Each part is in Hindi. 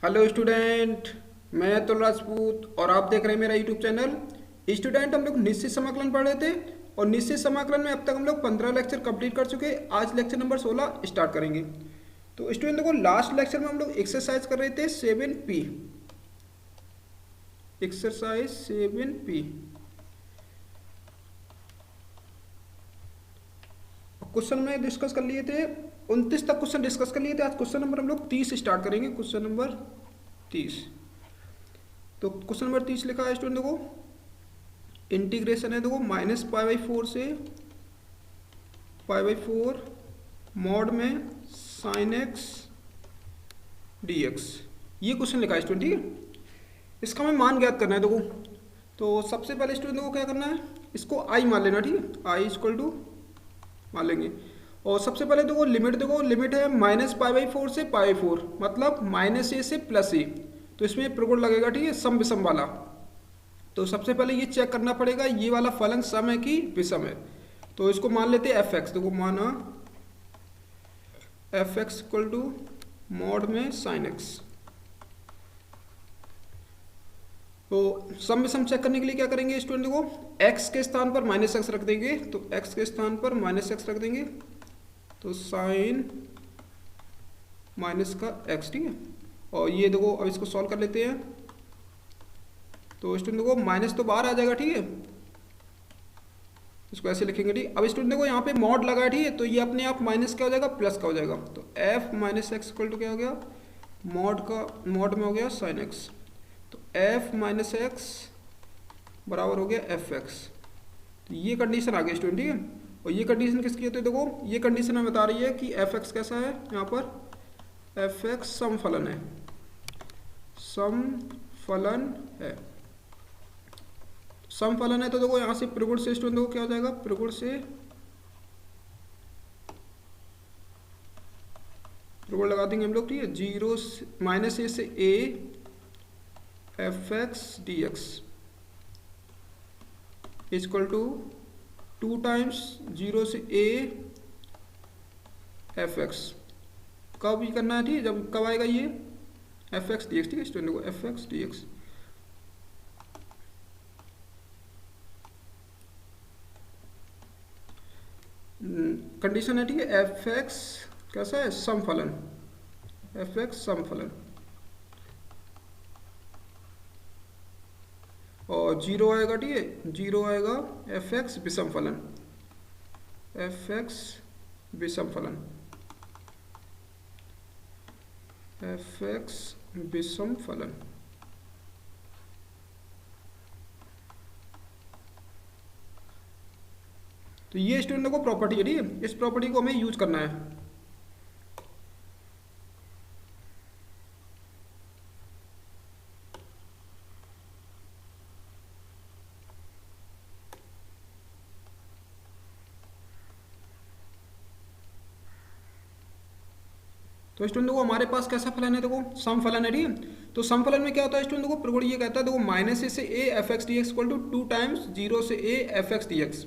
Hello student. मैं अतुल राजपूत और आप देख रहे हैं मेरा यूट्यूब चैनल। स्टूडेंट, हम लोग निश्चित समाकलन पढ़ रहे थे और निश्चित समाकलन में अब तक हम लोग 15 लेक्चर कंप्लीट कर चुके हैं। आज लेक्चर नंबर 16 स्टार्ट करेंगे। तो स्टूडेंट देखो, लास्ट लेक्चर में हम लोग एक्सरसाइज कर रहे थे 7P। Exercise 7P। क्वेश्चन में डिस्कस कर लिए थे 29 तक क्वेश्चन डिस्कस कर लिए थे। आज क्वेश्चन नंबर हम लोग 30 स्टार्ट करेंगे। Question number 30। तो क्वेश्चन नंबर 30 लिखा है स्टूडेंट देखो, इंटीग्रेशन है देखो -π/4 से π/4 मॉड में sin x dx। ये क्वेश्चन लिखा है स्टूडेंट, ठीक है। इसका हमें मान ज्ञात करना है देखो। तो सबसे पहले स्टूडेंट देखो क्या करना है, इसको i मान लेना, ठीक है। i इक्वल टू मान लेंगे। और सबसे पहले देखो लिमिट, देखो लिमिट है -π/4 से π/4, मतलब -a से +a। तो इसमें प्रगुण लगेगा, ठीक है, सम विषम वाला। तो सबसे पहले ये चेक करना पड़ेगा ये वाला फलन सम है कि विषम है। तो इसको मान लेते हैं f(x). देखो माना f(x) इक्वल टू मॉड में sin x। तो सम विषम चेक करने के लिए क्या करेंगे स्टूडेंट, देखो x के स्थान पर -x रख देंगे। तो x के स्थान पर -x रख देंगे, तो साइन माइनस का x, ठीक है। और ये देखो अब इसको सॉल्व कर लेते हैं। तो स्टूडेंट देखो माइनस तो बाहर आ जाएगा, ठीक है, इसको ऐसे लिखेंगे, ठीक। अब स्टूडेंट देखो यहाँ पे मॉड लगा है, ठीक है, तो ये अपने आप माइनस क्या हो जाएगा, प्लस का हो जाएगा। तो f minus x equal to क्या हो गया, मॉड में हो गया साइन x। तो f माइनस एक्स बराबर हो गया f(x). तो ये कंडीशन आ गई स्टूडेंट, ठीक है। और ये कंडीशन किसकी होती है, देखो ये कंडीशन हमें बता रही है कि f(x) कैसा है। यहाँ पर f(x) सम फलन है, सम फलन है। सम फलन है तो देखो यहाँ से प्रगुण से स्टूडेंट देखो क्या हो जाएगा, प्रगुण लगा देंगे हम लोग, ठीक है। -a से a f(x) dx equal to 2 times 0 से a f(x). कब ये करना है, ठीक है, जब कब आएगा ये f(x) dx, ठीक है स्टूडेंट को f(x) dx। कंडीशन है, ठीक है, f(x) कैसा है, सम फलन, f(x) सम फलन। और 0 आएगा, ठीक है, 0 आएगा f(x) विषम फलन, f(x) विषम फलन, f(x) विषम फलन। तो ये स्टूडेंट को प्रॉपर्टी है, ठीक है, इस प्रॉपर्टी को हमें यूज करना है। तो स्टूडेंट को हमारे पास कैसा फलन है, देखो सम फलन है, ठीक है। तो सम फलन में क्या होता है स्टूडेंट, देखो प्रगुण ये कहता है, देखो -a से a f(x) dx equal to 2 times 0 से a f(x) dx।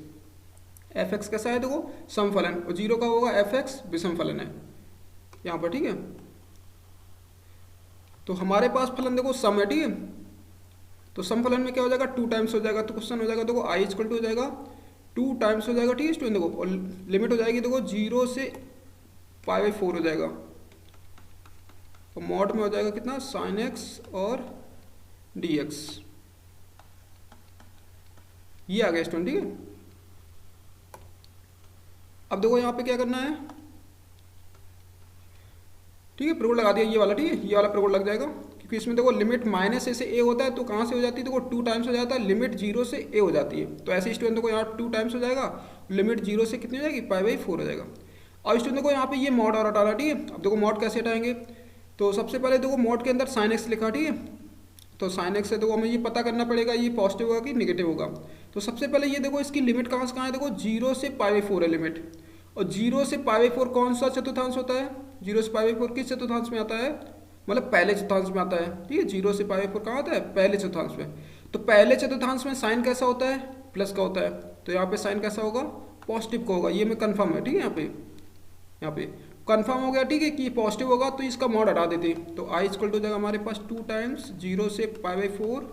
f(x) कैसा है, देखो सम फलन, और 0 का होगा f(x) विषम फलन है यहाँ पर, ठीक है। तो हमारे पास फलन देखो सम है, ठीक है। तो सम फलन में क्या हो जाएगा, 2 टाइम्स हो जाएगा। तो क्वेश्चन हो जाएगा देखो i इक्वल टू हो जाएगा 2 टाइम्स हो जाएगा, ठीक है स्टूडेंट देखो। और लिमिट हो जाएगी देखो 0 से π/4 हो जाएगा। तो मॉड में हो जाएगा कितना, sin x और dx। ये आ गया स्टूडेंट, ठीक है। अब देखो यहाँ पे क्या करना है, ठीक है, प्रगुण लगा दिया ये वाला, ठीक है, ये वाला प्रगुण लग जाएगा, क्योंकि इसमें देखो लिमिट -a से a होता है। तो कहाँ से हो जाती है, देखो 2 टाइम्स हो जाता है, लिमिट 0 से a हो जाती है। तो ऐसे स्टूडेंट को यहाँ 2 टाइम्स हो जाएगा, लिमिट 0 से कितनी हो जाएगी, π/4 हो जाएगा। अब स्टूडेंट को यहाँ पे ये मॉड और हटाना, ठीक है। अब देखो मॉड कैसे हटाएंगे, तो सबसे पहले देखो मॉड के अंदर sin x लिखा, ठीक है। तो sin x से देखो हमें ये पता करना पड़ेगा ये पॉजिटिव होगा कि निगेटिव होगा। तो सबसे पहले ये देखो इसकी लिमिट कहाँ से कहाँ है, देखो 0 से π/4 है लिमिट। और 0 से π/4 कौन सा चतुर्थांश होता है, 0 से π/4 किस चतुर्थांश में आता है, मतलब पहले चतुर्थांश में आता है, ठीक है। 0 से π/4 कहाँ आता है, पहले चतुर्थांश में। तो पहले चतुर्थांश में साइन कैसा होता है, प्लस का होता है। तो यहाँ पे साइन कैसा होगा, पॉजिटिव का होगा, ये में कन्फर्म है, ठीक है। यहाँ पे कंफर्म हो गया, ठीक है, कि पॉजिटिव होगा तो इसका मॉड हटा देते। तो आई इक्वल टू हो जाएगा हमारे पास 2 टाइम्स 0 से π/4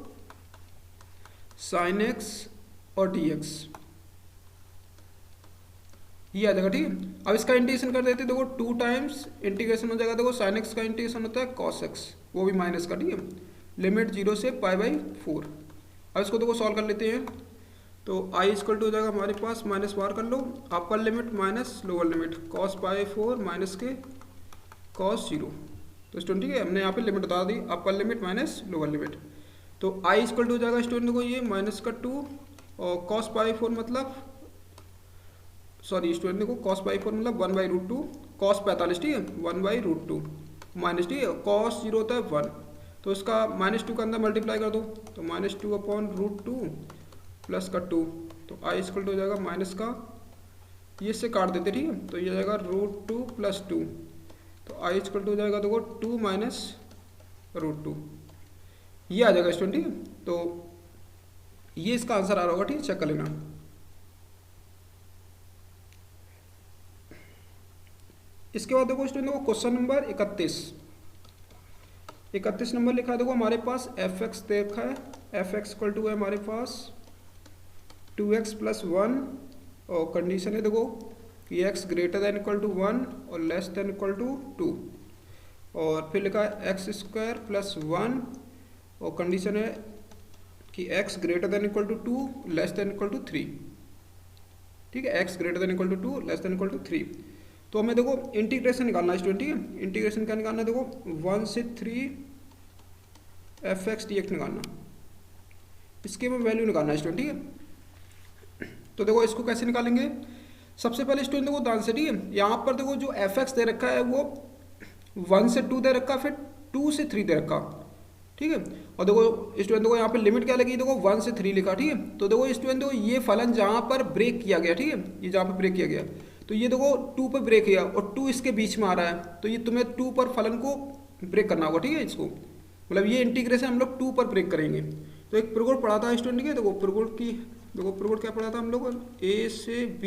sin x और dx, ये आ जाएगा, ठीक है। अब इसका इंटीग्रेशन कर देते, देखो 2 टाइम्स इंटीग्रेशन हो जाएगा, देखो sin x का इंटीग्रेशन होता है cos x, वो भी माइनस का, ठीक है, लिमिट 0 से π/4। अब इसको देखो सॉल्व कर लेते हैं। तो i इक्वल टू हो जाएगा हमारे पास, माइनस बार कर लो, upper limit minus lower limit cos π/4 minus के cos 0। तो स्टूडेंट ठीक है, हमने यहाँ पे लिमिट बता दी, upper limit minus lower limit. तो i इक्वल टू हो जाएगा स्टूडेंट को ये माइनस का 2 और cos π/4 मतलब, सॉरी स्टूडेंट को cos π/4 मतलब 1/√2 cos 45, ठीक है, 1/√2 माइनस, ठीक है, cos 0 होता है 1, तो इसका -2 का अंदर मल्टीप्लाई कर दो, तो -2/√2 प्लस का 2, तो i इक्वल टू हो जाएगा माइनस का, ये इससे काट देते, ठीक है, तो ये जाएगा √2 + 2, तो i इक्वल टू हो जाएगा देखो 2 - √2, ये आ जाएगा स्टूडेंट, ठीक है। तो ये इसका आंसर आ रहा होगा, ठीक है, चेक कर लेना। इसके बाद देखो स्टूडेंट देखो क्वेश्चन नंबर 31 नंबर लिखा है, देखो हमारे पास f(x) दे रखा है, f(x) इक्वल टू है हमारे पास 2x + 1 और कंडीशन है देखो कि x greater than equal to 1 और लेस देन इक्वल टू 2, और फिर लिखा है x² + 1 और कंडीशन है कि x greater than equal to 2 less than equal to 3, ठीक है, x greater than equal to 2 less than equal to 3। तो हमें देखो इंटीग्रेशन निकालना है स्टूडेंट, ठीक है, इंटीग्रेशन क्या निकालना है, देखो 1 से 3 f(x) dx निकालना, इसके में वैल्यू निकालना है स्टूडेंट, ठीक है। तो देखो इसको कैसे निकालेंगे, सबसे पहले स्टूडेंट देखो ध्यान से, ठीक है, यहाँ पर देखो जो f(x) दे रखा है वो 1 से 2 दे रखा, फिर 2 से 3 दे रखा, ठीक है, और देखो स्टूडेंट देखो यहाँ पे लिमिट क्या लगी, देखो 1 से 3 लिखा, ठीक है। तो देखो स्टूडेंट देखो ये फलन जहाँ पर ब्रेक किया गया, ठीक है, ये जहाँ पर ब्रेक किया गया, तो ये देखो 2 पर ब्रेक किया और 2 इसके बीच में आ रहा है, तो ये तुम्हें 2 पर फलन को ब्रेक करना होगा, ठीक है, इसको मतलब ये इंटीग्रेशन हम लोग 2 पर ब्रेक करेंगे। तो एक प्रोकोड पढ़ा था स्टूडेंट के, देखो प्रोकोड की, देखो प्रोकोड क्या पढ़ा था हम लोग, a से b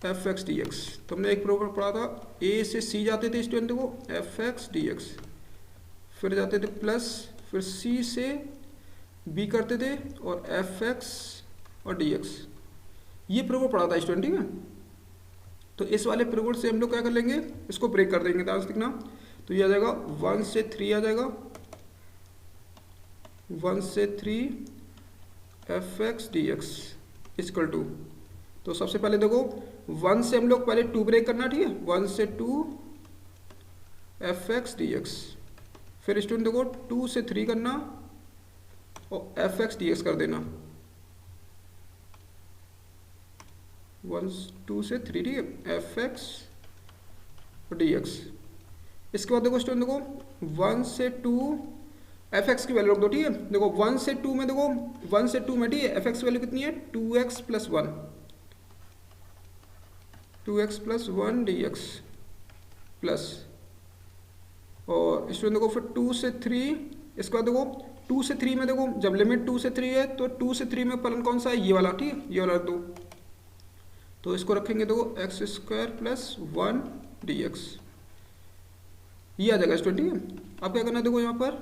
f(x) dx, तो हमने एक प्रोकोड पढ़ा था, a से c जाते थे स्टूडेंट को f(x) dx, फिर जाते थे प्लस, फिर c से b करते थे और f(x) और dx, ये प्रोकोड पढ़ा था स्टूडेंट, ठीक है। तो इस वाले प्रोकोड से हम लोग क्या कर लेंगे, इसको ब्रेक कर देंगे, ध्यान से देखना। तो ये आ जाएगा 1 से 3 आ जाएगा, 1 से 3 f(x) dx इक्वल टू, तो सबसे पहले देखो 1 से हम लोग पहले 2 ब्रेक करना, ठीक है, 1 से 2 f(x) dx, फिर स्टूडेंट देखो 2 से 3 करना और f(x) dx कर देना, 2 से 3, ठीक है, f(x) dx। इसके बाद देखो स्टूडेंट देखो 1 से 2 f(x) की वैल्यू रख दो, ठीक है, देखो 1 से 2 में, देखो 1 से 2 में, ठीक है, f(x) की वैल्यू कितनी है 2x + 1, 2x + 1 dx प्लस, और स्टूडेंट देखो फिर 2 से 3, इसके बाद देखो 2 से 3 में, देखो जब लिमिट 2 से 3 है तो 2 से 3 में फलन कौन सा है, ये वाला, ठीक है, ये वाला रख दो, तो इसको रखेंगे देखो x² + 1 dx, ये आ जाएगा स्टूडेंट, ठीक है। अब क्या करना है, देखो यहाँ पर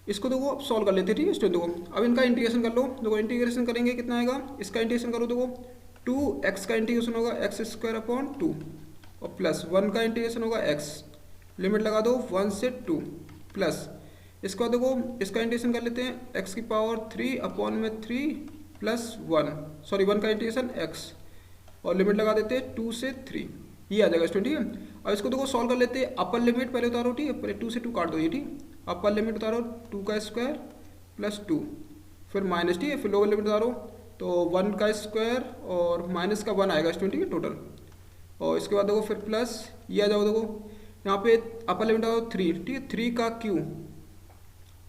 इसको देखो अब सॉल्व कर लेते हैं, ठीक है स्टूडेंट। देखो अब इनका इंटीग्रेशन कर लो, देखो इंटीग्रेशन करेंगे कितना आएगा, इसका इंटीग्रेशन करो, देखो 2x का इंटीग्रेशन होगा x² / 2 और प्लस 1 का इंटीग्रेशन होगा x, लिमिट लगा दो 1 से 2 प्लस, इसके बाद देखो इसका इंटीग्रेशन कर लेते हैं x³ 3 प्लस 1, सॉरी 1 का इंटीग्रेशन x और लिमिट लगा देते हैं 2 से 3, ये आ जाएगा स्टूडेंट, ठीक है। अब इसको देखो सॉल्व कर लेते हैं, अपर लिमिट पहले उतारो, ठीक है, पहले 2 से 2 काट दो, ये ठीक, अपर लिमिट उतारो 2 का स्क्वायर प्लस 2, फिर माइनस, ठीक है, फिर लोअर लिमिट उतारो तो 1 का स्क्वायर और माइनस का 1 आएगा स्टूडेंट, ठीक है, टोटल, और इसके बाद देखो फिर प्लस, ये आ जाओ, देखो यहाँ पे अपर लिमिट आओ 3, ठीक है, 3 का क्यू,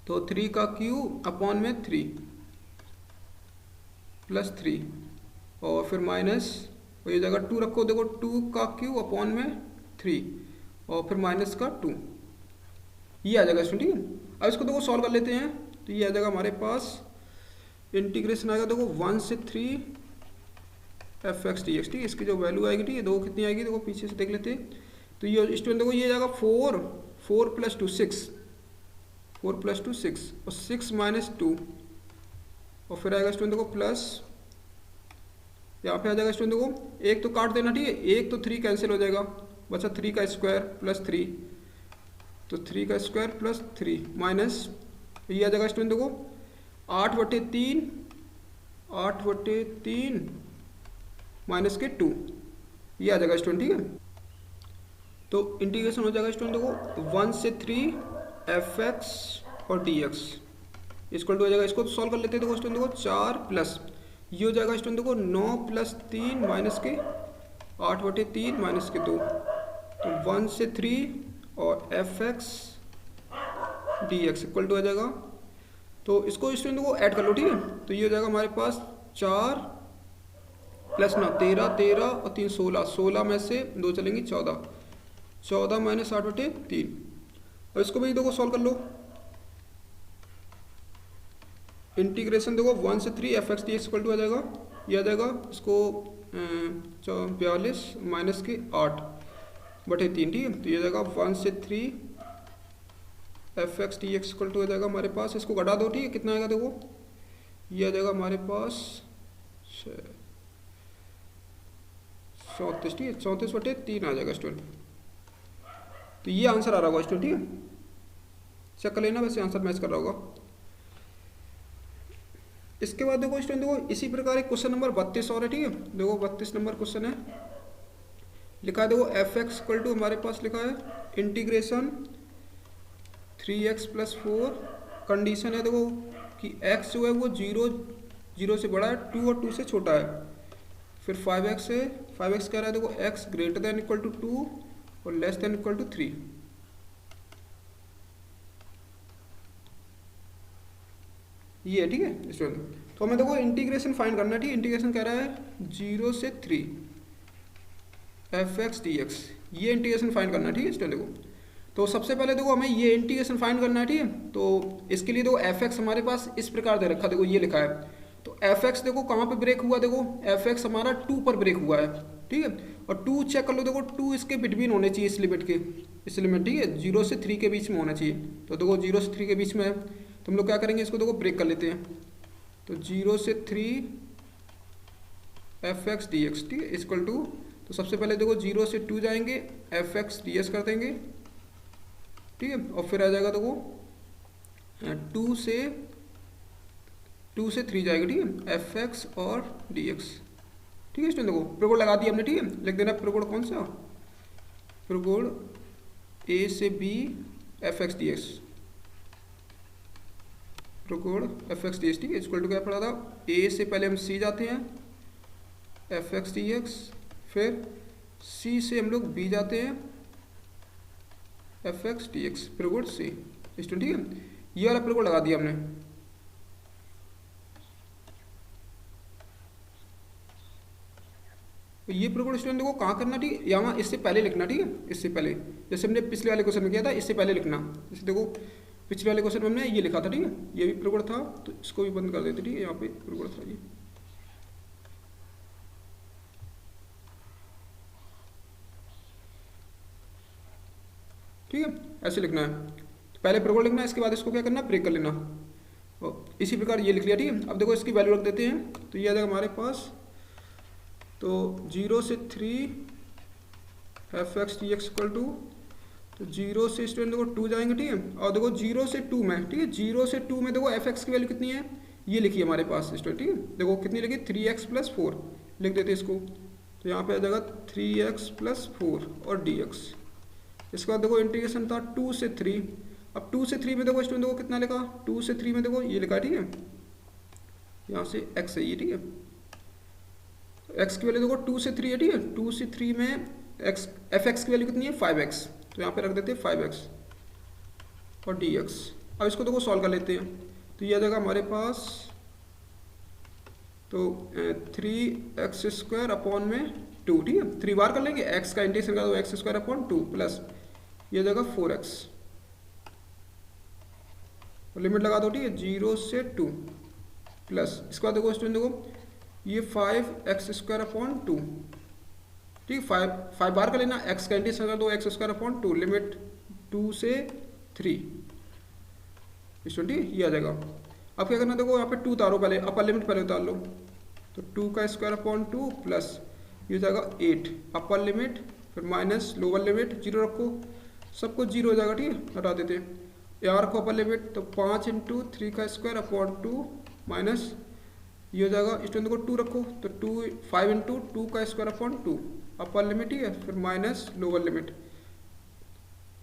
तो 3 का क्यू अपॉन में 3 प्लस 3 और फिर माइनस, और ये जगह 2 रखो, देखो 2 का क्यू अपॉन में 3 और फिर माइनस का 2, ये आ जाएगा स्टूडेंट, ठीक है। अब इसको देखो सॉल्व कर लेते हैं, तो ये आ जाएगा हमारे पास इंटीग्रेशन आएगा देखो 1 से 3 एफ एक्स डी एक्स, ठीक है। इसकी जो वैल्यू आएगी, ठीक है, देखो कितनी आएगी, देखो पीछे से देख लेते हैं। तो ये स्टूडेंट देखो ये जाएगा 4 प्लस 2 6, 4 प्लस 2 6 और 6 माइनस 2 और फिर आएगा स्टूडेंट देखो प्लस, यहाँ पे आ जाएगा स्टूडेंट देखो एक तो काट देना, ठीक है, एक तो 3 कैंसिल हो जाएगा, बचा 3 का स्क्वायर प्लस 3, तो 3 का स्क्वायर प्लस 3 माइनस ये आ जाएगा स्टूडेंट देखो 8/3, 8/3 माइनस के 2, ये आ जाएगा स्टूडेंट, ठीक है। तो इंटीग्रेशन हो जाएगा स्टूडेंट देखो 1 से 3 एफ एक्स और डी एक्स इक्वल टू हो जाएगा, इसको तो सॉल्व कर लेते हैं। देखो स्टूडेंट देखो 4 प्लस ये हो जाएगा स्टूडेंट देखो 9 प्लस 3 माइनस के 8/3 माइनस के 2, तो 1 से 3 और f x d x equal to आ जाएगा। तो इसको स्टूडेंट को ऐड कर लो, ठीक है। तो ये हो जाएगा हमारे पास 4 प्लस 9 13, 13 और 3 16, 16 में से 2 चलेंगी 14, 14 माइनस 8/3 और इसको भी देखो सॉल्व कर लो। इंटीग्रेशन देखो 1 से 3 f x d x equal to आ जाएगा, ये आ जाएगा इसको 42 माइनस के 8/3, ठीक है। तो ये जाएगा 1 से 3 f x d x equal to हो जाएगा हमारे पास, इसको घटा दो, ठीक है, कितना आएगा देखो ये आ जाएगा हमारे पास 34, ठीक है, 34/3 आ जाएगा स्टूडेंट। तो ये आंसर आ रहा होगा स्टूडेंट, ठीक है, चेक कर लेना, वैसे आंसर मैच कर रहा होगा। इसके बाद देखो स्टूडेंट देखो इसी प्रकार एक क्वेश्चन नंबर 32 और है, ठीक है। देखो 32 नंबर क्वेश्चन है, लिखा है देखो एफ एक्स इक्वल टू हमारे पास लिखा है इंटीग्रेशन 3x + 4, कंडीशन है देखो कि x जो है वो 0 से बड़ा है, 2 और 2 से छोटा है, फिर 5x है, 5x कह रहा है देखो x greater than equal to 2 और लेस देन इक्वल टू 3। ये है, ठीक है स्टूडेंट। तो हमें देखो इंटीग्रेशन फाइंड करना है, ठीक है। इंटीग्रेशन कह रहा है 0 से 3 एफ एक्स डी एक्स, ये इंटीग्रेशन फाइंड करना है, ठीक है स्टूडेंट। देखो तो सबसे पहले देखो हमें ये इंटीग्रेशन फाइंड करना है, ठीक है। तो इसके लिए देखो एफ एक्स हमारे पास इस प्रकार दे रखा, देखो ये लिखा है। तो एफ एक्स देखो कहाँ पे ब्रेक हुआ, देखो एफ एक्स हमारा 2 पर ब्रेक हुआ है, ठीक है। और 2 चेक कर लो, देखो 2 इसके बिटवीन होने चाहिए, इस लिमिट के, इस लिमिट, ठीक है, 0 से 3 के बीच में होना चाहिए। तो देखो 0 से 3 के बीच में है, तो हम लोग क्या करेंगे, इसको देखो ब्रेक कर लेते हैं। तो 0 से 3 एफ एक्स डी एक्स, ठीक है, इक्वल टू, तो सबसे पहले देखो 0 से 2 जाएंगे, एफ एक्स डी एक्स कर देंगे, ठीक है। और फिर आ जाएगा देखो 2 से 3 जाएगा, ठीक है, एफ एक्स और डी एक्स, ठीक है स्टूडेंट। देखो प्रकोड लगा दिया हमने, ठीक है। लिख देना प्रकोड कौन सा, प्रकोड ए से b f x d x, प्रकोड एफ एक्स डी एक्स, ठीक है, इक्वल टू क्या पड़ा था, ए से पहले हम सी जाते हैं एफ एक्स डी एक्स, फिर सी से हम लोग बी जाते हैं एफ एक्स डी एक्स, प्रकोड सी स्टूडेंट, ठीक है। ये वाला प्रकोड लगा दिया हमने। तो ये प्रकोड स्टूडेंट देखो कहाँ करना, ठीक है, यहाँ इससे पहले लिखना, ठीक है, इससे पहले, जैसे हमने पिछले वाले क्वेश्चन में किया था, इससे पहले लिखना। जैसे देखो पिछले वाले क्वेश्चन में हमने ये लिखा था, ठीक है, ये भी प्रकोड था, तो इसको भी बंद कर देते, ठीक है, यहाँ पे प्रकोड था ये, ठीक है, ऐसे लिखना है। तो पहले प्रकोड लिखना है, इसके बाद इसको क्या करना, ब्रेक कर लेना, और इसी प्रकार ये लिख लिया, ठीक है। अब देखो इसकी वैल्यू रख देते हैं, तो ये आ जाएगा हमारे पास, तो 0 से 3 f x d x equal to, तो 0 से स्टूडेंट देखो 2 जाएंगे, ठीक है। और देखो 0 से 2 में, ठीक है, 0 से 2 में देखो एफ एक्स की वैल्यू कितनी है, ये लिखी है हमारे पास स्टूडेंट, ठीक है। देखो कितनी लिखी, 3x + 4 लिख देते हैं इसको, तो यहाँ पे आ जाएगा 3x + 4 और dx। इसके बाद देखो इंटीग्रेशन था 2 से 3, अब 2 से 3 में देखो स्टूडेंट देखो कितना लिखा, 2 से 3 में देखो ये लिखा, ठीक है, यहाँ से x है ये, ठीक है। x की वैल्यू देखो 2 से 3 है, ठीक है, 2 से 3 में x एफ एक्स की वैल्यू कितनी है, 5x, तो यहाँ पे रख देते हैं 5x और dx। अब इसको देखो सॉल्व कर लेते हैं, तो ये आ जाएगा हमारे पास, तो 3x² अपॉन में 2, ठीक है, 3 बार कर लेंगे, x का इंटीग्रेशन का, तो x² अपॉन 2 प्लस ये आ जाएगा 4x, और लिमिट लगा दो, ठीक है, 0 से 2, प्लस इसके बाद देखो स्टूडेंट देखो ये 5x² अपॉन 2, ठीक है। 5 बार का लेना, x का इंटीग्रेशन कर दो x² अपॉन 2 लिमिट 2 से 3 स्टूडेंट, ये आ जाएगा। अब क्या करना देखो यहाँ पे 2 उतारो, पहले अपर लिमिट पहले उतार लो, तो 2 का स्क्वायर अपॉन 2 प्लस ये हो जाएगा 8 अपर लिमिट, फिर माइनस लोअर लिमिट 0 रखो, सब कुछ 0 हो जाएगा, ठीक है। हटा देते यार रखो अपर लिमिट, तो 5 × 3 का स्क्वायर अपॉन 2 माइनस ये हो जाएगा स्टूडेंट को 2 रखो, तो 5 × 2 का स्क्वायर अपॉन 2 अपर लिमिट, ठीक है, फिर माइनस लोअर लिमिट,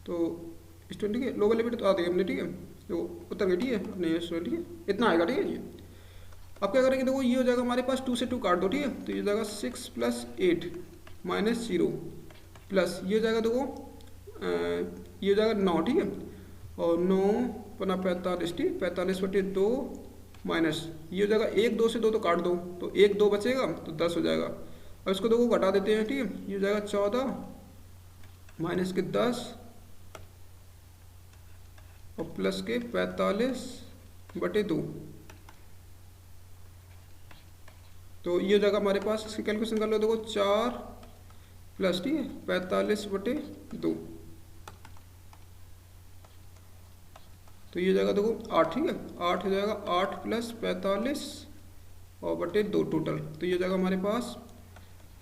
तो स्टूडेंट ठीक है लोअर लिमिट तो आ गई हमने, ठीक है, तो उतर गई, ठीक है अपने स्टूडेंट, ठीक है इतना आएगा, ठीक है। ये अब क्या करेंगे देखो ये हो जाएगा हमारे पास 2 से 2 काट दो, ठीक है, तो ये हो जाएगा 6 + 8 माइनस 0 प्लस ये हो जाएगा देखो ये हो जाएगा 9, ठीक है, और 9 × 45, ठीक है 45/2 माइनस ये हो जाएगा 1 2 से 2 तो काट दो, तो 1 2 बचेगा तो 10 हो जाएगा। अब इसको देखो घटा देते हैं, ठीक है, ये हो जाएगा 14 माइनस के 10 और प्लस के 45/2, तो ये हो जाएगा हमारे पास, इसकी कैलकुलेशन कर लो देखो 4 प्लस, ठीक है 45/2, तो ये हो जाएगा देखो 8, ठीक है 8 हो जाएगा, 8 + 45 और बटे 2 टोटल, तो ये हो जाएगा हमारे पास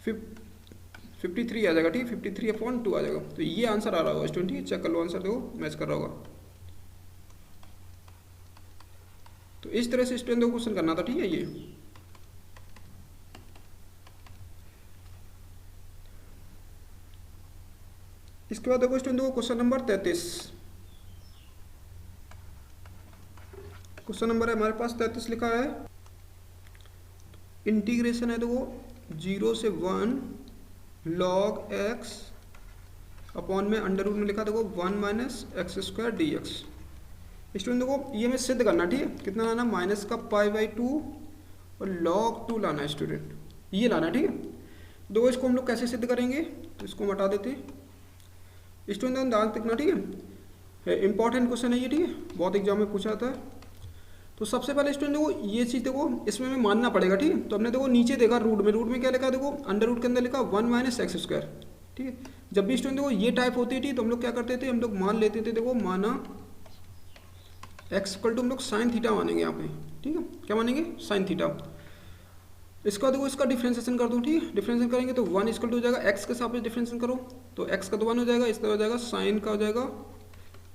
53 आ जाएगा, ठीक है 53/2 आ जाएगा। तो ये आंसर आ रहा होगा स्टूडेंट, ठीक है चेक कर लो आंसर देखो मैच कर रहा होगा। तो इस तरह से स्टूडेंट को क्वेश्चन करना था, ठीक है। ये इसके बाद देखो स्टूडेंट को क्वेश्चन नंबर 33, क्वेश्चन नंबर है हमारे पास 33 लिखा है, इंटीग्रेशन है देखो 0 से 1 log x अपॉन में अंडर रूट में लिखा देखो 1 - x² dx। स्टूडेंट देखो ये हमें सिद्ध करना, ठीक है कितना लाना, माइनस का π/2 और log 2 लाना है स्टूडेंट, ये लाना है, ठीक है। देखो इसको हम लोग कैसे सिद्ध करेंगे, तो इसको हम हटा देते स्टूडेंट, ध्यान देखना, ठीक है इंपॉर्टेंट क्वेश्चन है ये, ठीक है बहुत एग्जाम में पूछा था। तो सबसे पहले स्टूडेंट देखो ये चीज़ देखो इसमें हमें मानना पड़ेगा, ठीक है। तो हमने देखो नीचे देखा रूट में क्या लिखा देखो अंडर रूट के अंदर लिखा 1 - x², ठीक है। जब भी स्टूडेंट देखो ये टाइप होती थी तो हम लोग क्या करते थे, हम लोग मान लेते थे देखो माना x = हम लोग sin थीटा मानेंगे यहाँ पे, ठीक है क्या मानेंगे sin थीटा। इसका देखो इसका डिफ्रेंसिएशन कर दो, ठीक है डिफ्रेंसिएशन करेंगे तो 1 = हो जाएगा x के साथ डिफ्रेंसिएशन करो, तो x का तो 1 हो जाएगा, इसका हो जाएगा sin का हो जाएगा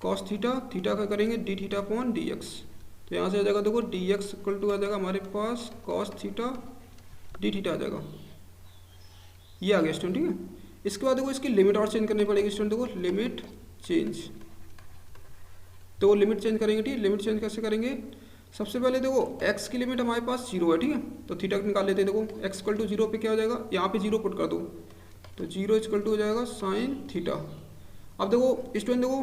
cos थीटा, थीटा का करेंगे dθ/dx, तो यहाँ से आ जाएगा देखो dx = आ जाएगा हमारे पास cos थीटा dθ आ जाएगा, ये आ गया स्टूडेंट, ठीक है। इसके बाद देखो इसकी लिमिट और चेंज करनी पड़ेगी स्टूडेंट, देखो लिमिट चेंज, तो लिमिट चेंज करेंगे, ठीक है लिमिट चेंज कैसे करेंगे, सबसे पहले देखो x की लिमिट हमारे पास 0 है, ठीक है, तो थीटा निकाल लेते हैं। देखो x = 0 पे क्या हो जाएगा, यहाँ पे 0 पुट कर दो, तो 0 = हो जाएगा sin थीटा। अब देखो स्टूडेंट देखो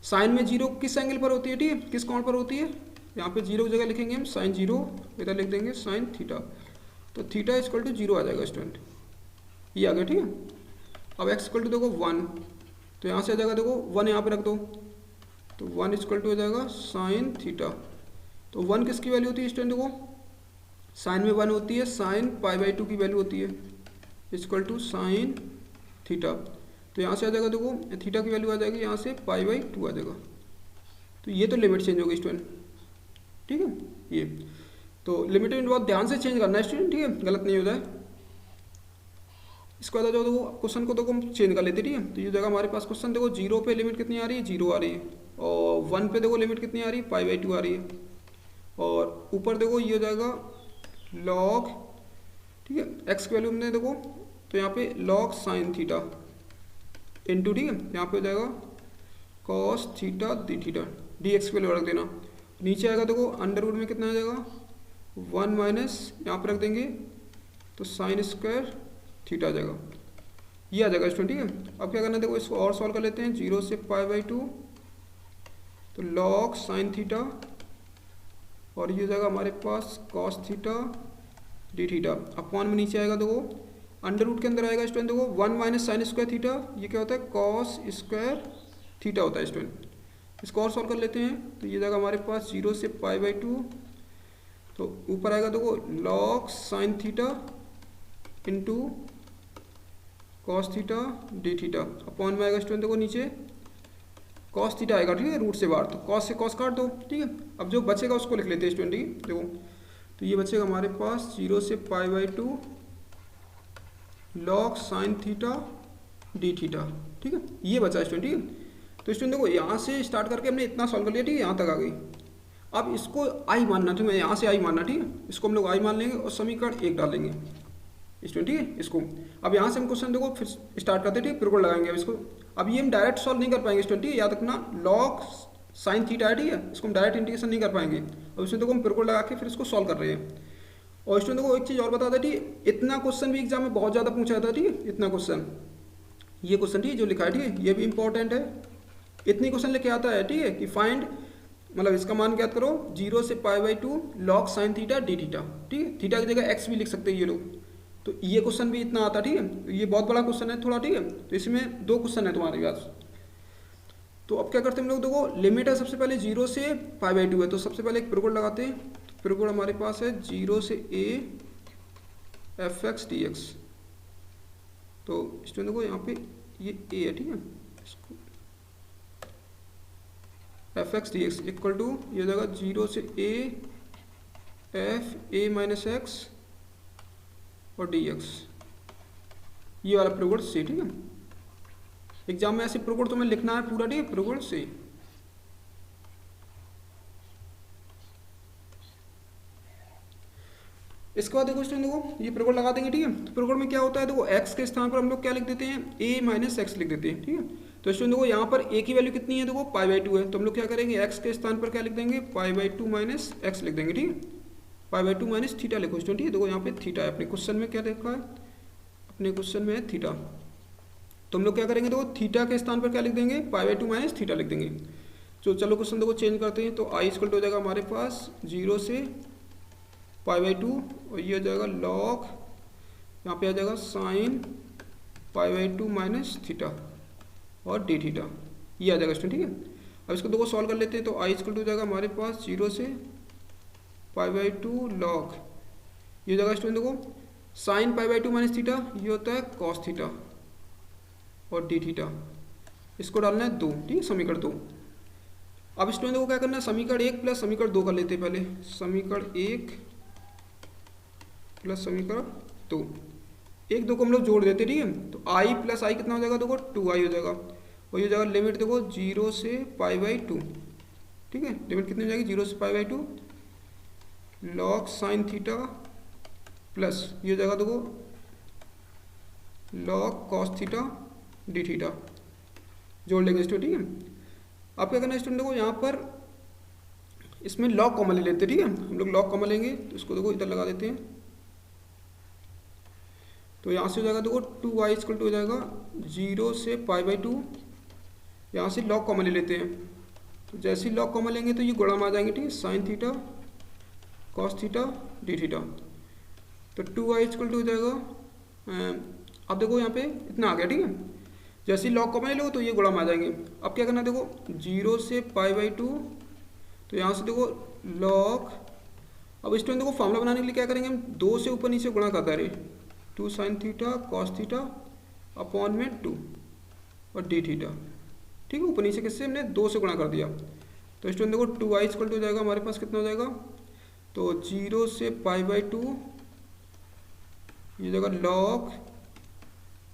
साइन में 0 किस एंगल पर होती है, ठीक है किस कोण पर होती है, यहाँ पे 0 की जगह लिखेंगे हम sin 0, इधर लिख देंगे sin थीटा, तो थीटा = 0 आ जाएगा स्टूडेंट, ये आ गया, ठीक है। अब x = देखो 1, तो यहाँ से आ जाएगा देखो 1 यहाँ पे रख दो, तो 1 = हो जाएगा sin थीटा, तो 1 किसकी वैल्यू होती है स्टूडेंट देखो साइन में 1 होती है, sin π/2 की वैल्यू होती है = sin थीटा, तो यहाँ से आ जाएगा देखो थीटा की वैल्यू आ जाएगी यहाँ से π/2 आ जाएगा, तो ये तो लिमिट चेंज होगी स्टूडेंट, ठीक है। ये तो लिमिट में बहुत ध्यान से चेंज करना है स्टूडेंट, ठीक है गलत नहीं हो जाए। इसके बाद जो देखो क्वेश्चन को देखो हम चेंज कर लेते, ठीक है, तो ये जगह हमारे पास क्वेश्चन देखो 0 पे लिमिट कितनी आ रही है, 0 आ रही है, और 1 पे देखो लिमिट कितनी आ रही है, π/2 आ रही है, और ऊपर देखो ये हो जाएगा log, ठीक है x की वैल्यू हमने देखो तो यहाँ पे log sin थीटा इंटू, ठीक है यहाँ पे हो जाएगा cos थीटा dθ, dx की वैल्यू रख देना, नीचे आएगा देखो अंडर रूट में कितना आ जाएगा 1 माइनस यहाँ पर रख देंगे तो sin² थीटा आ जाएगा, ये आ जाएगा स्टूडेंट, ठीक है। अब क्या करना है देखो इसको और सॉल्व कर लेते हैं, 0 से π/2, तो log sin थीटा और ये हो जाएगा हमारे पास cos थीटा dθ, अपॉन में नीचे आएगा देखो अंडर रूट के अंदर आएगा स्टूडेंट देखो 1 - sin² थीटा, ये क्या होता है cos² थीटा होता है स्टूडेंट। इसको और सॉल्व कर लेते हैं, तो ये जाएगा हमारे पास 0 से π/2, तो ऊपर आएगा देखो log sine theta into cos theta d theta upon में आएगा स्टूडेंट देखो नीचे कॉस थीटा आएगा, ठीक है, रूट से बाहर, तो कॉस से कॉस काट दो, ठीक है। अब जो बचेगा उसको लिख लेते हैं स्टूडेंट, ठीक है। देखो तो ये बचेगा हमारे पास 0 से π/2 log sine theta d theta, ठीक है, ये बचा स्टूडेंट, ठीक है। तो स्टूडेंट देखो यहाँ से स्टार्ट करके हमने इतना सॉल्व कर लिया, ठीक है, यहाँ तक आ गई। अब इसको आई मानना, तो मैं यहाँ से आई मानना, ठीक है, इसको हम लोग आई मान लेंगे और समीकरण 1 डालेंगे स्टूडेंट, ठीक है। इसको अब यहाँ से हम क्वेश्चन देखो फिर स्टार्ट करते हैं, ठीक है, फिर को लगाएंगे अब इसको। अब ये हम डायरेक्ट सॉल्व नहीं कर पाएंगे स्टूडेंट, ठीक है, याद रखना लॉग साइन थीटा है, ठीक है, इसको हम डायरेक्ट इंटीग्रेशन नहीं कर पाएंगे। अब इसमें देखो हम फिर को लगा के फिर इसको सॉल्व कर रहे हैं। और स्टूडेंट को एक चीज़ और बता दें, ठीक है, इतना क्वेश्चन भी एग्जाम में बहुत ज़्यादा पूछा जाता है, ठीक है, इतना क्वेश्चन, ये क्वेश्चन, ठीक है, जो लिखा है, ठीक है, ये भी इंपॉर्टेंट है। इतनी क्वेश्चन लेके आता है, ठीक है, कि फाइंड मतलब इसका मान ज्ञात करो 0 से π/2 log sine theta d theta, ठीक है, थीटा की जगह एक्स भी लिख सकते हैं ये लोग। तो ये क्वेश्चन भी इतना आता, ठीक है, ये बहुत बड़ा क्वेश्चन है थोड़ा, ठीक है। तो इसमें 2 क्वेश्चन है तुम्हारे पास। तो अब क्या करते हैं हम लोग, देखो लिमिट है सबसे पहले 0 से π/2 है, तो सबसे पहले एक प्रोकोड लगाते हैं। प्रोकोड हमारे पास है 0 से a fx dx। तो स्टूडेंट देखो यहाँ पे ये a है, ठीक है, इसको fx dx इक्वल टू ये हो जाएगा 0 से a f a minus x और dx, ये वाला प्रोकोड से, ठीक है। एग्जाम में ऐसे प्रोकोड तुम्हें लिखना है पूरा, ठीक है, प्रोकोड से। इसके बाद देखो स्टूडेंट देखो ये प्रोकोड लगा देंगे, ठीक है। तो प्रोकोड में क्या होता है, देखो x के स्थान पर हम लोग क्या लिख देते हैं, a माइनस एक्स लिख देते हैं, ठीक है। तो स्टूडेंट देखो यहाँ पर a की वैल्यू कितनी है, देखो π/2 है, तो हम लोग क्या करेंगे, x के स्थान पर क्या लिख देंगे, π/2 माइनस एक्स लिख देंगे, ठीक है। π/2 माइनस थीटा लिखो स्टूडेंट, ठीक है। देखो यहाँ पे थीटा है, अपने क्वेश्चन में क्या लिखा है, अपने क्वेश्चन में है थीटा। तो हम लोग क्या करेंगे, देखो थीटा के स्थान पर क्या लिख देंगे, π/2 माइनस थीटा लिख देंगे। तो चलो क्वेश्चन देखो चेंज करते हैं। तो आई इक्वल टू हो जाएगा हमारे पास 0 से π/2 और ये हो जाएगा लॉग, यहाँ पे आ जाएगा साइन π/2 माइनस थीटा और डी थीटा, ये आ जाएगा स्टूडेंट, ठीक है। अब इसको देखो सॉल्व कर लेते हैं। तो आई इक्वल टू हो जाएगा हमारे पास 0 से π/2 लॉग, ये हो जाएगा स्टूडेंट देखो साइन π/2 माइनस थीटा, ये होता है कॉस थीटा और डी थीटा, इसको डालना है 2, ठीक है, समीकरण 2। अब स्टूडेंट को क्या करना है, समीकरण 1 प्लस समीकरण 2 कर लेते हैं पहले। समीकरण 1 प्लस समीकरण 2, 1 2 को हम लोग जोड़ देते, ठीक है। तो आई प्लस आई कितना हो जाएगा, देखो 2i हो जाएगा, और ये हो जाएगा लिमिट देखो 0 से π/2, ठीक है, लिमिट कितनी हो जाएगी 0 से π/2 लॉग साइन थीटा प्लस ये हो जाएगा देखो log cos theta d theta, जोड़ लेंगे स्टूडेंट, ठीक है। अब क्या करना है स्टूडेंट, देखो यहाँ पर इसमें लॉग कॉमन ले लेते हैं, ठीक है, हम लोग लॉग कॉमन लेंगे। तो इसको देखो इधर लगा देते हैं। तो यहाँ से हो जाएगा देखो 2i इक्वल टू हो जाएगा 0 से π/2, यहाँ से लॉग कॉमन ले लेते हैं। तो जैसे ही लॉग कॉमन लेंगे तो ये गुणा में आ जाएंगे, ठीक है, sine theta cos theta d theta. तो 2i इक्वल टू हो जाएगा, अब देखो यहाँ पे इतना आ गया, ठीक है। जैसे ही लॉग कॉमन ले लो तो ये गुणा में आ जाएंगे। अब क्या करना है, देखो 0 से π/2, तो यहाँ से देखो लॉग, अब स्टूडेंट देखो फॉर्मूला बनाने के लिए क्या करेंगे हम, 2 से ऊपर नीचे गुणा करता रहे, 2 sine theta cos theta upon में 2 और डी थीटा, ठीक है, ऊपर नीचे किससे हमने 2 से गुणा कर दिया। तो स्टूडेंट देखो 2i इक्वल टू हो जाएगा हमारे पास कितना हो जाएगा, तो 0 से π/2 ये जगह लॉग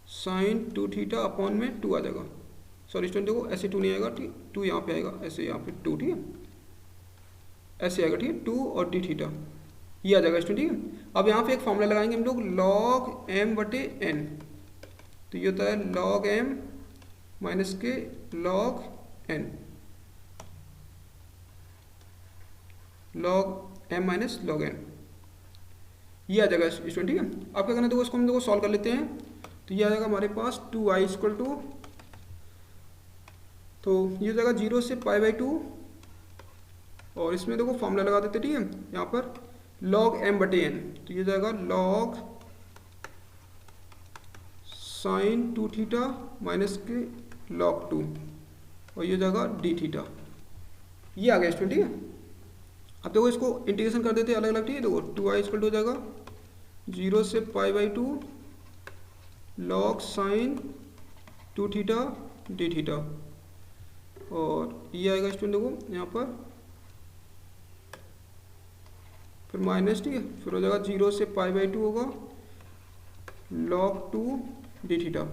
साइन 2 थीटा अपॉन में 2 आ जाएगा। सॉरी स्टूडेंट देखो ऐसे 2 नहीं आएगा, ठीक, 2 यहाँ पे आएगा, ऐसे यहाँ पे 2, ठीक है, ऐसे आएगा, ठीक है, 2 और डी थीटा, ये आ जाएगा स्टूडेंट, ठीक है। अब यहाँ पे एक फॉर्मूला लगाएंगे हम लोग लॉग m बटे n। तो ये होता है लॉग m माइनस के log n, log m minus log n, ये आ जाएगा स्टूडेंट, ठीक है। अब क्या करना है, देखो इसको हम देखो सॉल्व कर लेते हैं। तो ये आ जाएगा हमारे पास 2i इक्वल टू, तो ये हो जाएगा 0 से π/2 और इसमें देखो फॉर्मूला लगा देते, ठीक है, यहाँ पर लॉग m बटे n। तो ये जाएगा लॉग साइन 2 थीटा माइनस के लॉग 2 और ये जाएगा डी थीटा, ये आ गया स्टूडेंट, ठीक है। अब देखो इसको इंटीग्रेशन कर देते हैं अलग अलग, ठीक है। देखो 2i इक्वल टू हो जाएगा 0 से π/2 log sine 2 theta d theta, और ये आएगा स्टूडेंट देखो यहाँ पर फिर माइनस, ठीक है, फिर हो जाएगा 0 से π/2 होगा log 2 डी थीटा,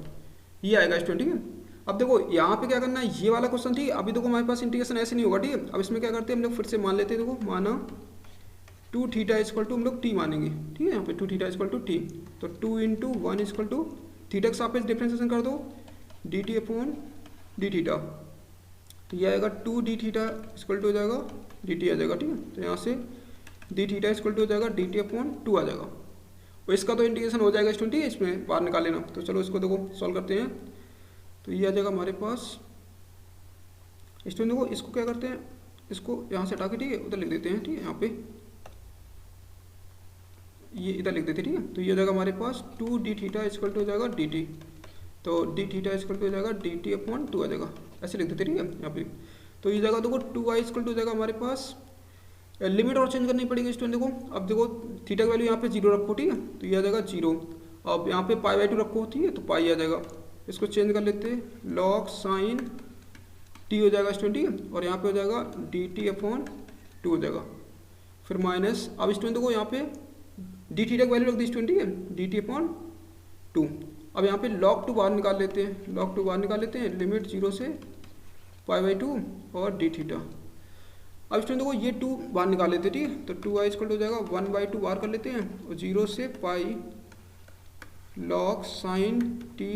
ये आएगा स्टूडेंट, ठीक है। अब देखो यहाँ पे क्या करना है, ये वाला क्वेश्चन, ठीक है। अभी देखो हमारे पास इंटीग्रेशन ऐसे नहीं होगा, ठीक है। अब इसमें क्या करते हैं हम लोग, फिर से मान लेते हैं, देखो माना 2 थीटा इक्वल टू हम लोग टी मानेंगे, ठीक है। यहाँ पे 2 थीटा इक्वल टू टी, तो 2 × 1 इक्वल टू थीटा के सापेक्ष डिफरेंशिएशन कर दो D T upon D theta, तो ये आएगा 2 डी थीटा इक्वल टू हो जाएगा डी टी आ जाएगा, ठीक है। तो यहाँ से डी थीटा इक्वल टू हो जाएगा डी टी अपॉन 2 आ जाएगा, और इसका तो इंटीग्रेशन हो जाएगा स्टूडेंट, ठीक है। इसमें बाहर निकाल लेना। तो चलो इसको देखो सॉल्व करते हैं। तो ये आ जाएगा हमारे पास स्टूडेंट, देखो इसको क्या करते हैं, इसको यहाँ से हटा के, ठीक है, उधर लिख देते हैं, ठीक है। यहाँ पे ये इधर लिख देते हैं, ठीक है। तो ये हो जाएगा हमारे पास 2 डी थीटा इक्वल टू हो जाएगा डी टी, तो डी थीटा इक्वल टू हो जाएगा डी टी अपॉन 2 आ जाएगा, ऐसे लिख देते हैं, ठीक है। यहाँ पे तो ये जगह देखो 2i इक्वल टू हो जाएगा हमारे पास, लिमिट और चेंज करनी पड़ेगी स्टूडेंट। देखो अब देखो थीटा की वैल्यू यहाँ पे 0 रखो, ठीक है, तो ये आ जाएगा 0। अब यहाँ पे π/2 रखो, ठीक है, तो पाई आ जाएगा। इसको चेंज कर लेते हैं, लॉग साइन टी हो जाएगा स्टूडेंट, ठीक है, और यहाँ पे हो जाएगा डी टी अपॉन 2 हो जाएगा, फिर माइनस। अब स्टूडेंट देखो यहाँ पे डी थीटा की वैल्यू रख दी स्टूडेंट, ठीक है, डी टी अपॉन 2। अब यहाँ पे log 2 बाहर निकाल लेते हैं, log 2 बाहर निकाल लेते हैं, लिमिट 0 से π/2 और डी थीटा। अब स्टूडेंट देखो ये 2 बाहर निकाल लेते हैं, ठीक है, तो 2i इक्वल हो जाएगा 1/2 बाहर कर लेते हैं, और 0 से पाई log साइन टी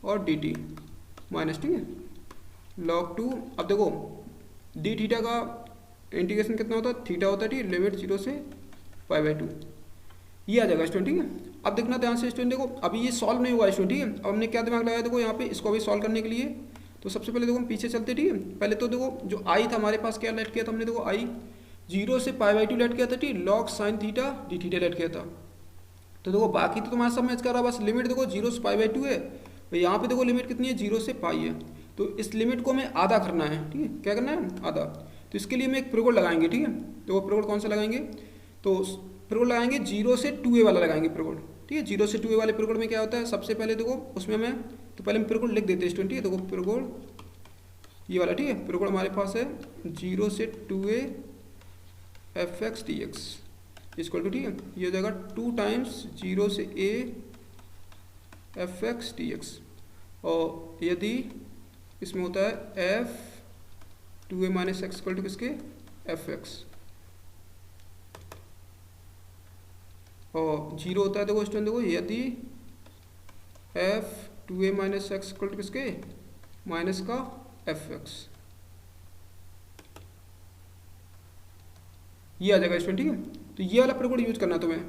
और डी टी माइनस, ठीक है, log 2। अब देखो डी थीटा का इंटीग्रेशन कितना होता है, थीटा होता है, ठीक है, लिमिट 0 से π/2, ये आ जाएगा स्टूडेंट, ठीक है। अब देखना ध्यान से स्टूडेंट, देखो अभी ये सॉल्व नहीं हुआ स्टूडेंट, ठीक है। अब हमने क्या दिमाग लगाया, देखो यहाँ पे इसको अभी सॉल्व करने के लिए, तो सबसे पहले देखो हम पीछे चलते, ठीक है। पहले तो देखो जो आई था हमारे पास, क्या लेट किया था हमने, देखो आई 0 से π/2 लेट किया था, ठीक, log sine theta d theta late किया था। तो देखो बाकी तो तुम्हारा सब मैच कर रहा है, बस लिमिट देखो 0 से π/2 है, तो यहाँ पे देखो लिमिट कितनी है, 0 से पाई है, तो इस लिमिट को हमें आधा करना है, ठीक है। क्या करना है, आधा। तो इसके लिए हम एक प्रगुण लगाएंगे, ठीक है। तो वो प्रगुण कौन सा लगाएंगे, तो प्रगुण लगाएंगे 0 से 2a वाला लगाएंगे प्रगुण, ठीक है। 0 से 2a वाले प्रगुण में क्या होता है, सबसे पहले देखो उसमें हमें, तो पहले हम प्रगुण लिख देते हैं स्टूडेंट, ठीक है। देखो प्रगुण ये वाला, ठीक है, प्रगुण हमारे पास है 0 से 2a fx dx equal to, ठीक है, ये हो जाएगा 2 टाइम्स 0 से a fx dx, और यदि इसमें होता है f 2a minus x equal to किसके, fx, और 0 होता है देखो स्टूडेंट, देखो यदि f 2a minus x equal to किसके, माइनस का fx, ये आ जाएगा स्टूडेंट, ठीक है। तो ये वाला प्रगुण यूज करना तुम्हें।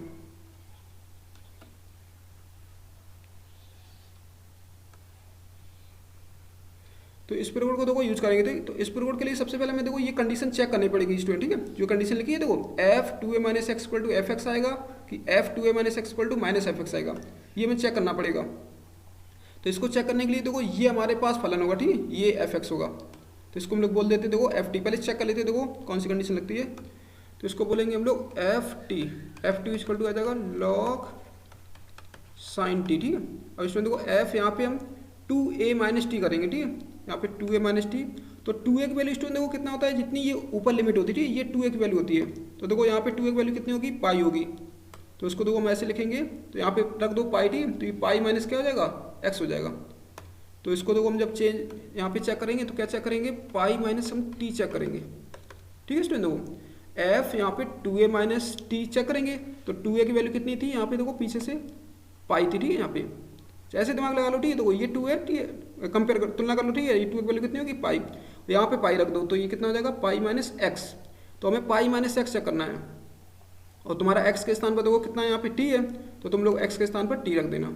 तो इस प्रगुण को देखो यूज करेंगे, तो इस प्रगुण के लिए सबसे पहले हमें देखो ये कंडीशन चेक करनी पड़ेगी स्टूडेंट, ठीक है। जो कंडीशन लिखी है देखो f 2a minus x equal to fx आएगा कि f 2a minus x equal to minus fx आएगा, ये हमें चेक करना पड़ेगा। तो इसको चेक करने के लिए देखो ये हमारे पास फलन होगा, ठीक है, ये fx होगा, तो इसको हम लोग बोल देते देखो ft। पहले चेक कर लेते देखो कौन सी कंडीशन लगती है, तो इसको बोलेंगे हम लोग f t इक्वल टू आ जाएगा लॉग साइन टी, ठीक है। अब इसमें देखो f यहाँ पे हम 2a माइनस टी करेंगे, ठीक है, यहाँ पे 2a माइनस टी, तो 2a की वैल्यू स्टूडेंट देखो कितना होता है, जितनी ये ऊपर लिमिट होती है, ये 2a की वैल्यू होती है, तो देखो यहाँ पे 2a की वैल्यू कितनी होगी, पाई होगी, तो इसको देखो हम ऐसे लिखेंगे, तो यहाँ पे रख दो पाई टी, तो ये पाई माइनस क्या हो जाएगा, एक्स हो जाएगा। तो इसको देखो हम जब चेंज यहाँ पे चेक करेंगे, तो क्या चेक करेंगे, पाई माइनस हम टी चेक करेंगे, ठीक है स्टूडेंट। देखो f यहाँ पे 2a माइनस टी चेक करेंगे, तो 2a की वैल्यू कितनी थी, यहाँ पे देखो पीछे से पाई थी, ठीक है, यहाँ पे ऐसे दिमाग लगा लो, ठीक है। देखो ये 2 है, ठीक है, कंपेयर कर, तुलना कर लो, ठीक है, ये 2 की वैल्यू कितनी होगी, पाई, यहाँ पे पाई रख दो, तो ये कितना हो जाएगा, पाई माइनस एक्स, तो हमें पाई माइनस एक्स चेक करना है, और तुम्हारा एक्स के स्थान पर देखो कितना यहाँ पे टी है, तो तुम लोग एक्स के स्थान पर टी रख देना,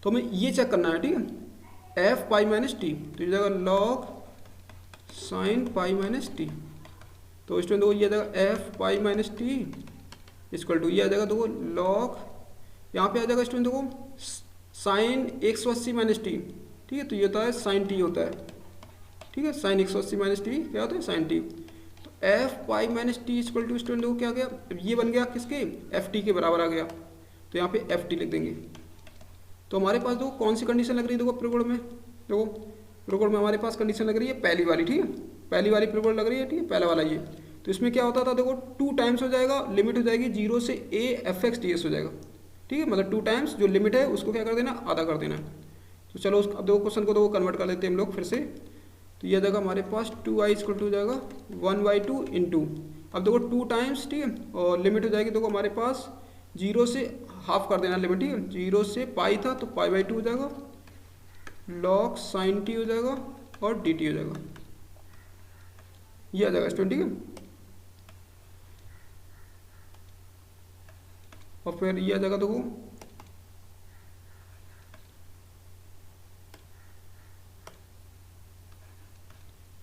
तो हमें ये चेक करना है, ठीक है, एफ पाई माइनस टी, तो ये जाएगा log sine pi minus t, तो स्टूडेंट देखो ये आ जाएगा f pi minus t equal to, ये आ जाएगा देखो लॉग, यहाँ पे आ जाएगा स्टूडेंट देखो साइन 180 माइनस टी, ठीक है, तो ये होता है साइन टी होता है, ठीक है, साइन 180 माइनस टी क्या होता है, साइन टी, तो f pi minus t equal to student देखो क्या आ गया, ये बन गया किसके, एफ टी के बराबर आ गया। तो यहाँ पे एफ टी लिख देंगे। तो हमारे पास देखो कौन सी कंडीशन लग रही है, देखो प्रगुण में, देखो प्रगुण में हमारे पास कंडीशन लग रही है पहली वाली, ठीक है, पहली वाली प्रगुण लग रही है, ठीक है, पहला वाला ये। तो इसमें क्या होता था, देखो 2 टाइम्स हो जाएगा, लिमिट हो जाएगी 0 से a F x d x हो जाएगा, ठीक है, मतलब 2 टाइम्स जो लिमिट है उसको क्या कर देना, आधा कर देना। तो चलो अब देखो क्वेश्चन को देखो कन्वर्ट कर लेते हैं हम लोग फिर से। तो यह जगह हमारे पास 2i इक्वल टू हो जाएगा 1/2 इंटू, अब देखो 2 टाइम्स, ठीक है, और लिमिट हो जाएगी देखो हमारे पास 0 से हाफ कर देना लिमिट, ठीक है, 0 से पाई था तो पाई/2 हो जाएगा, log sin t हो जाएगा और dt हो जाएगा, ये आ जाएगा स्टूडेंट, ठीक है। और फिर ये आ जाएगा देखो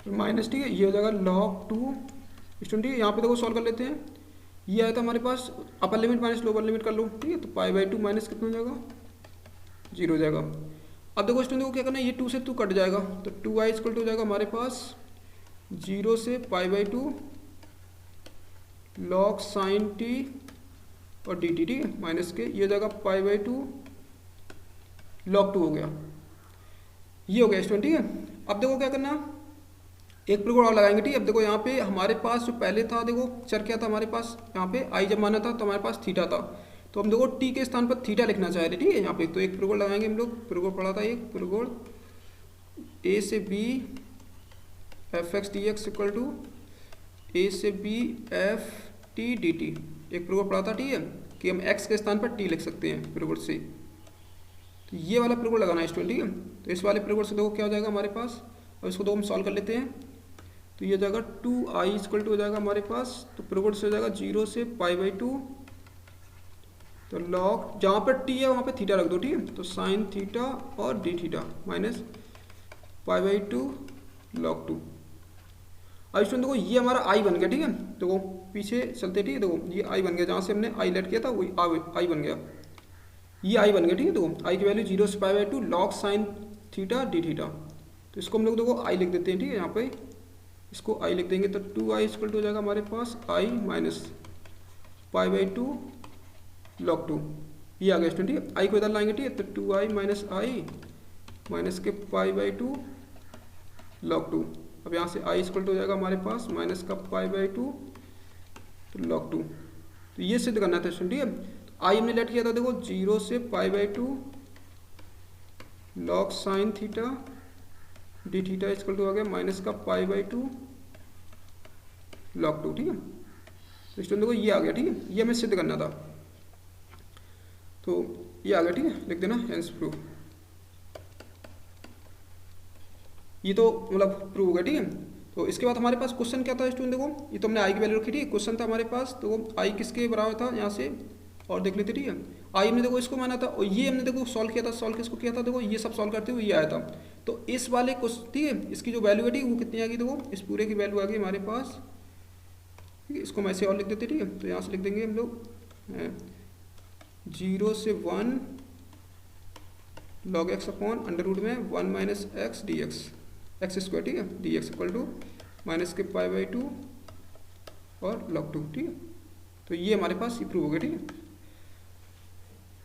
माइनस, ठीक है, ये हो जाएगा log 2 स्टूडेंट, ठीक है। यहाँ पे देखो सॉल्व कर लेते हैं, ये आया था हमारे पास upper limit minus lower limit कर लो, ठीक है, तो पाई/2 माइनस कितना हो जाएगा, 0 हो जाएगा। अब देखो स्टूडेंट को क्या करना है, ये 2 से 2 कट जाएगा, तो 2i इक्वल टू हो जाएगा हमारे पास 0 से पाई/2 log sin t और dt, ठीक है, माइनस के ये हो जाएगा पाई/2 log 2 हो गया, ये हो गया स्टूडेंट, ठीक है। अब देखो क्या करना, एक प्रगुण और लगाएंगे, ठीक है। अब देखो यहाँ पे हमारे पास जो पहले था, देखो चर क्या था हमारे पास, यहाँ पे आई जब माना था तो हमारे पास थीटा था, तो हम देखो टी के स्थान पर थीटा लिखना चाह रहे, ठीक है। यहाँ पे तो एक प्रगुण लगाएंगे हम लोग, प्रगुण पढ़ा था एक प्रगुण ए से b f x d x equal to a से b f t d t, एक प्रगुण पढ़ा था, ठीक है, कि हम एक्स के स्थान पर टी लिख सकते हैं प्रगुण से। तो ये वाला प्रगुण लगाना है स्टूडेंट, ठीक है। तो इस वाले प्रगुण से देखो क्या हो जाएगा हमारे पास, और इसको तो हम सॉल्व कर लेते हैं। तो ये जाएगा 2i इक्वल टू हो जाएगा हमारे पास, तो प्रगुण से हो जाएगा 0 से पाई/2, तो लॉग जहाँ पर t है वहाँ पे थीटा रख दो, ठीक है, तो साइन थीटा और डी थीटा माइनस पाई/2 log 2। अब स्टूडेंट देखो ये हमारा i बन गया, ठीक है, देखो पीछे चलते, ठीक है, देखो ये i बन गया, जहाँ से हमने i लेट किया था वही i बन गया, ये i बन गया, ठीक है। देखो i की वैल्यू 0 से पाई/2 log sine theta d theta, तो इसको हम लोग देखो i लिख देते हैं, ठीक है, यहाँ पे इसको i लिख देंगे, तो 2i इक्वल टू हो जाएगा हमारे पास i माइनस पाई/2 log 2, ये आ गया स्टूडेंट, ठीक है। i को इधर लाएंगे, ठीक है, तो 2i माइनस i माइनस के पाई/2 log 2, अब यहाँ से i इक्वल टू हो जाएगा हमारे पास माइनस का पाई/2 तो log 2, तो ये सिद्ध करना था स्टूडेंट, ठीक है। तो i हमने लेट किया था देखो 0 से पाई/2 log sine theta d theta equal to आ गया माइनस का पाई/2 log 2, ठीक है। तो स्टूडेंट देखो ये आ गया, ठीक है, ये हमें सिद्ध करना था, तो ये आ गया, ठीक है, लिख देना हेंस प्रूव, ये तो मतलब प्रूव हो गया, ठीक है। तो इसके बाद हमारे पास क्वेश्चन क्या था स्टूडेंट, देखो ये तो हमने आई की वैल्यू रखी थी, क्वेश्चन था हमारे पास, तो आई किसके बराबर था यहाँ से और देख लेते, ठीक है। आई हमने देखो इसको माना था और ये हमने देखो सॉल्व किया था, सॉल्व किसको किया था, देखो ये सब सॉल्व करते हुए ये आया था। तो इस वाले क्वेश्चन, ठीक है, इसकी जो वैल्यू है, ठीक है, वो कितनी आ गई, देखो इस पूरे की वैल्यू आ गई हमारे पास, ठीक है, इसको मैं ऐसे और लिख देते, ठीक है। तो यहाँ से लिख देंगे हम लोग 0 से 1 log x upon under root में 1 minus x d x square, ठीक है, d x equal to minus के पाई/2 और log 2, ठीक है। तो ये हमारे पास ये प्रूव हो गया, ठीक है।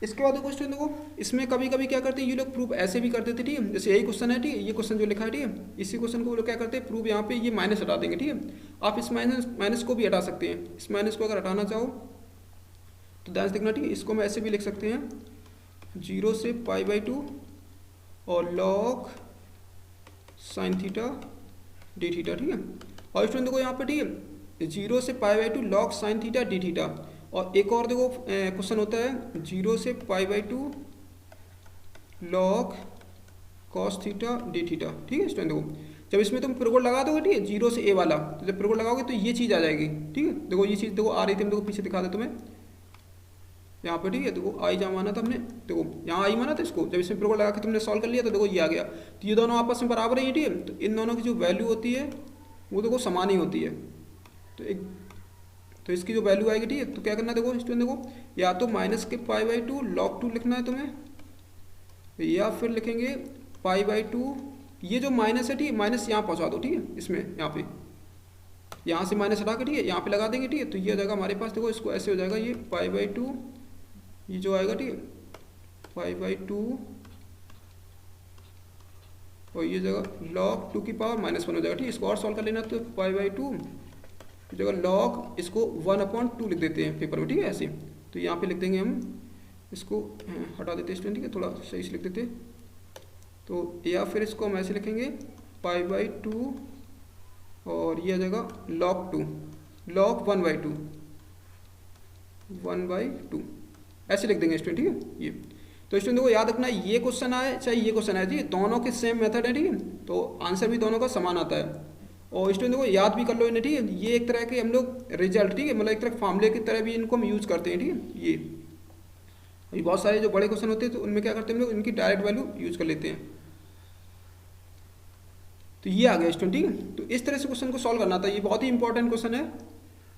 इसके बाद क्वेश्चन देखो, इसमें कभी कभी क्या करते हैं ये लोग प्रूफ ऐसे भी कर देते, ठीक है, जैसे यही क्वेश्चन है, ठीक है, ये क्वेश्चन जो लिखा है, ठीक है, इसी क्वेश्चन को वो लोग क्या करते हैं प्रूफ यहाँ पे ये माइनस हटा देंगे, ठीक है। आप इस माइनस को भी हटा सकते हैं, इस माइनस को अगर हटाना चाहो तो ध्यान से देखना, ठीक है, इसको हम ऐसे भी लिख सकते हैं 0 से पाई/2 और log sine theta d theta, ठीक है। और स्टूडेंट देखो यहाँ पे, ठीक है, 0 से पाई/2 log sine theta d theta, और एक और देखो क्वेश्चन होता है 0 से पाई/2 log cos theta d theta, ठीक है स्टूडेंट। देखो जब इसमें तुम प्रगुण लगा दोगे, ठीक है, 0 से a वाला, तो जब प्रगुण लगाओगे तो ये चीज़ आ जाएगी, ठीक है। देखो ये चीज़ देखो आ रही थी, देखो पीछे दिखा दे तुम्हें यहाँ पे, ठीक है, देखो आई जहाँ माना था हमने, देखो यहाँ आई माना था इसको, जब इसमें प्रगुण लगा के तुमने सॉल्व कर लिया तो देखो ये आ गया। तो ये दोनों आपस में बराबर है, ठीक है, तो इन दोनों की जो वैल्यू होती है वो देखो समान ही होती है, तो इसकी जो वैल्यू आएगी, ठीक है, तो क्या करना है देखो स्टूडेंट, देखो या तो माइनस के पाई/2 log 2 लिखना है तुम्हें, या फिर लिखेंगे पाई/2, ये जो माइनस है, ठीक है, माइनस यहाँ पहुँचा दो, ठीक है, इसमें यहाँ पे यहाँ से माइनस हटा के ठीक है यहाँ पे लगा देंगे ठीक है, तो ये हो जाएगा हमारे पास, देखो इसको ऐसे हो जाएगा ये पाई/2, ये जो आएगा ठीक है पाई/2 और ये जगह log 2 की पावर -1 हो जाएगा ठीक है। इसको और सॉल्व कर लेना, तो पाई/2 जगह log इसको 1/2 लिख देते हैं पेपर में ठीक है ऐसे। तो यहाँ पे लिख देंगे हम इसको हटा देते हैं स्टूडेंट ठीक है, थोड़ा सही से लिख देते, तो या फिर इसको हम ऐसे लिखेंगे पाई/2 और ये आ जाएगा log 2 log 1/2 ऐसे लिख देंगे स्टूडेंट ठीक है ये। तो स्टूडेंट को याद रखना ये क्वेश्चन आए चाहे ये क्वेश्चन आए ठीक है, दोनों के सेम मेथड है ठीक है, तो आंसर भी दोनों का समान आता है। और स्टूडेंट को याद भी कर लो इन्हें ठीक है, ये एक तरह के हम लोग रिजल्ट ठीक है मतलब एक तरह फार्मूले की तरह भी इनको हम यूज़ करते हैं ठीक है। ये बहुत सारे जो बड़े क्वेश्चन होते हैं तो उनमें क्या करते हैं हम लोग इनकी डायरेक्ट वैल्यू यूज़ कर लेते हैं। तो ये आ गया स्टूडेंट ठीक है, तो इस तरह से क्वेश्चन को सॉल्व करना था, ये बहुत ही इंपॉर्टेंट क्वेश्चन है।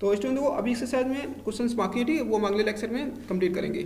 तो स्टूडेंट को अभी एक्सरसाइज में क्वेश्चंस बाकी है ठीक है, वो हम अगले लेक्चर में कंप्लीट करेंगे।